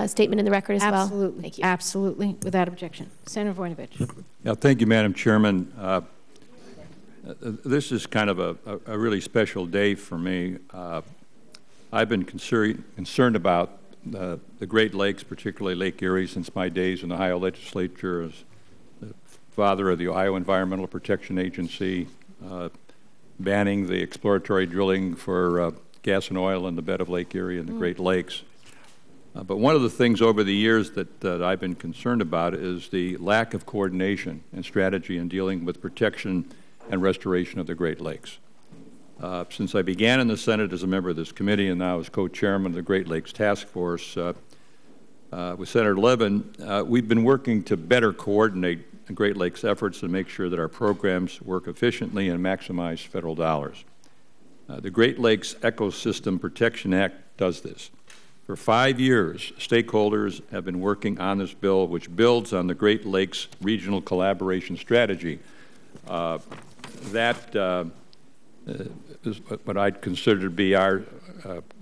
statement in the record as well? Absolutely. Thank you. Absolutely, without objection. Senator Voinovich. Yeah, thank you, Madam Chairman. This is kind of a really special day for me. I've been concerned about the Great Lakes, particularly Lake Erie, since my days in the Ohio legislature as the father of the Ohio Environmental Protection Agency, banning the exploratory drilling for gas and oil in the bed of Lake Erie and the Great Lakes. But one of the things over the years that I've been concerned about is the lack of coordination and strategy in dealing with protection and restoration of the Great Lakes. Since I began in the Senate as a member of this committee and now as co-chairman of the Great Lakes Task Force with Senator Levin, we've been working to better coordinate the Great Lakes efforts and make sure that our programs work efficiently and maximize federal dollars. The Great Lakes Ecosystem Protection Act does this. For 5 years, stakeholders have been working on this bill, which builds on the Great Lakes Regional Collaboration Strategy. That is what I'd consider to be our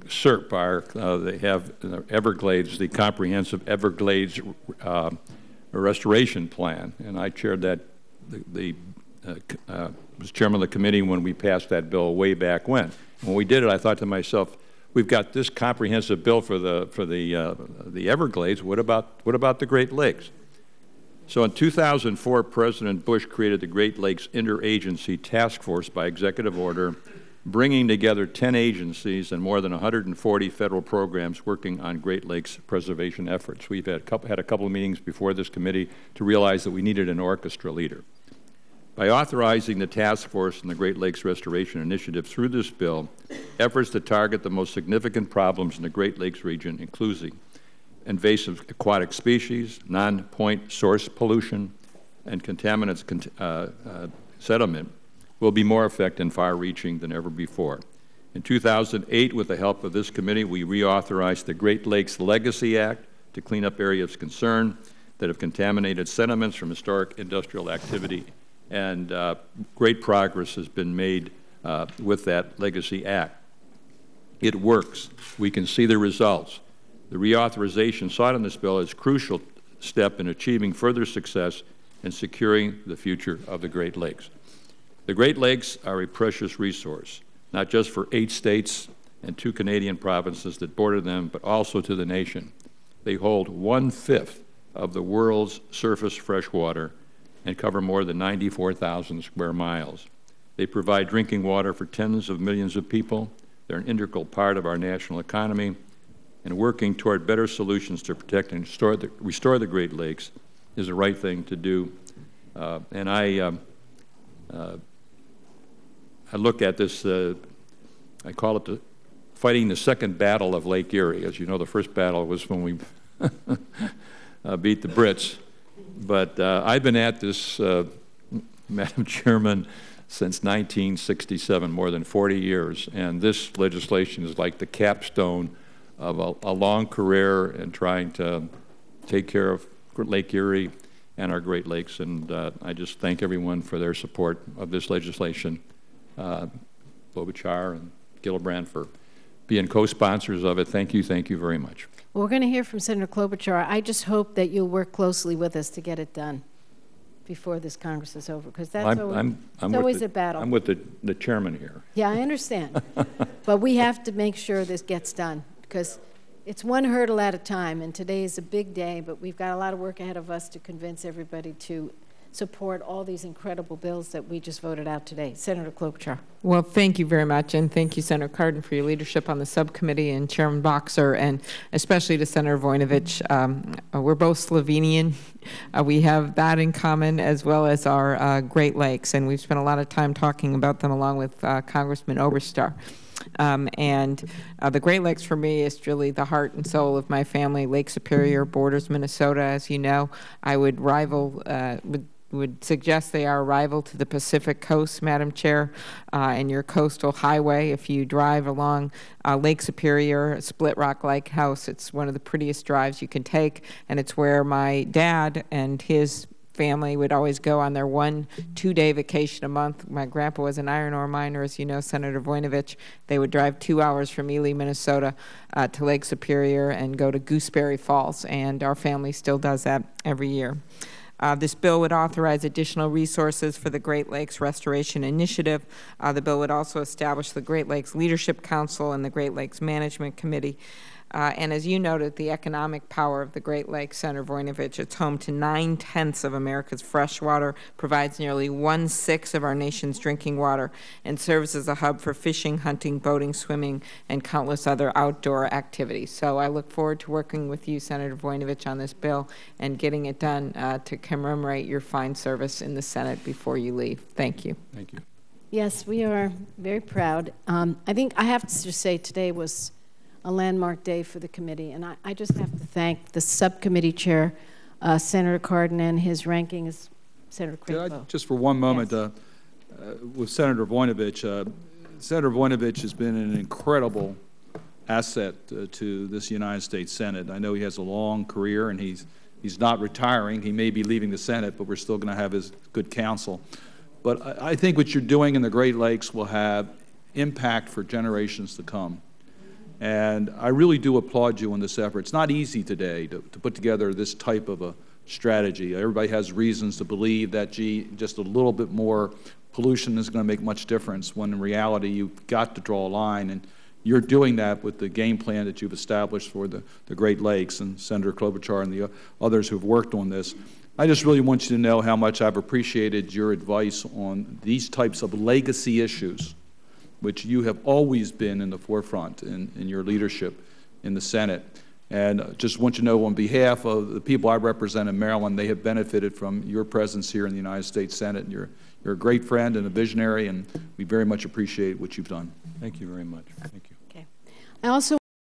SERP. They have Everglades, the Comprehensive Everglades Restoration Plan, and I chaired that. Was chairman of the committee when we passed that bill way back when. When we did it, I thought to myself, we've got this comprehensive bill for the Everglades. What about the Great Lakes? So in 2004, President Bush created the Great Lakes Interagency Task Force by executive order, bringing together 10 agencies and more than 140 federal programs working on Great Lakes preservation efforts. We've had a couple of meetings before this committee to realize that we needed an orchestra leader. By authorizing the task force and the Great Lakes Restoration Initiative through this bill, efforts to target the most significant problems in the Great Lakes region, including invasive aquatic species, non-point source pollution, and contaminants sediment, will be more effective and far-reaching than ever before. In 2008, with the help of this committee, we reauthorized the Great Lakes Legacy Act to clean up areas of concern that have contaminated sediments from historic industrial activity. And great progress has been made with that Legacy Act. It works. We can see the results. The reauthorization sought in this bill is a crucial step in achieving further success in securing the future of the Great Lakes. The Great Lakes are a precious resource, not just for 8 states and 2 Canadian provinces that border them, but also to the nation. They hold 1/5 of the world's surface fresh water and cover more than 94,000 square miles. They provide drinking water for tens of millions of people. They're an integral part of our national economy, and working toward better solutions to protect and restore the Great Lakes is the right thing to do. And I look at this, I call it fighting the second battle of Lake Erie. As you know, the first battle was when we beat the Brits. But I've been at this, Madam Chairman, since 1967, more than 40 years, and this legislation is like the capstone of a long career in trying to take care of Lake Erie and our Great Lakes, and I just thank everyone for their support of this legislation. Klobuchar and Gillibrand for being co-sponsors of it. Thank you very much. Well, we're going to hear from Senator Klobuchar. I just hope that you'll work closely with us to get it done before this Congress is over, because that's always a battle. I'm with the chairman here. Yeah, I understand. But we have to make sure this gets done, because it's one hurdle at a time, and today is a big day, but we've got a lot of work ahead of us to convince everybody to support all these incredible bills that we just voted out today. Senator Klobuchar. Well, thank you very much, and thank you, Senator Cardin, for your leadership on the subcommittee, and Chairman Boxer, and especially to Senator Voinovich. We're both Slovenian. We have that in common, as well as our Great Lakes, and we've spent a lot of time talking about them along with Congressman Oberstar. The Great Lakes for me is really the heart and soul of my family. Lake Superior borders Minnesota, as you know. I would would suggest they are a rival to the Pacific Coast, Madam Chair, and your coastal highway. If you drive along Lake Superior, Split Rock Lighthouse, it's one of the prettiest drives you can take, and it's where my dad and his family would always go on their 1-2-day vacation a month. My grandpa was an iron ore miner, as you know, Senator Voinovich. They would drive 2 hours from Ely, Minnesota to Lake Superior and go to Gooseberry Falls, and our family still does that every year. This bill would authorize additional resources for the Great Lakes Restoration Initiative. The bill would also establish the Great Lakes Leadership Council and the Great Lakes Management Committee. And as you noted, the economic power of the Great Lakes, Senator Voinovich, it's home to 9/10 of America's fresh water, provides nearly 1/6 of our nation's drinking water, and serves as a hub for fishing, hunting, boating, swimming, and countless other outdoor activities. So I look forward to working with you, Senator Voinovich, on this bill and getting it done to commemorate your fine service in the Senate before you leave. Thank you. Thank you. Yes, we are very proud. I think I have to just say today was a landmark day for the committee, and I just have to thank the subcommittee chair, Senator Cardin, and his ranking as Senator Crapo. Just for one moment, Yes. with Senator Voinovich, Senator Voinovich has been an incredible asset to this United States Senate. I know he has a long career, and he's not retiring. He may be leaving the Senate, but we're still going to have his good counsel. But I think what you're doing in the Great Lakes will have impact for generations to come. And I really do applaud you on this effort. It's not easy today to put together this type of a strategy. Everybody has reasons to believe that, gee, just a little bit more pollution is going to make much difference, when in reality you've got to draw a line. And you're doing that with the game plan that you've established for the Great Lakes, and Senator Klobuchar and the others who've worked on this. I just really want you to know how much I've appreciated your advice on these types of legacy issues, which you have always been in the forefront in your leadership in the Senate. And just want you to know, on behalf of the people I represent in Maryland, they have benefited from your presence here in the United States Senate. And you're a great friend and a visionary, and we very much appreciate what you've done. Thank you very much. Thank you. Okay. I also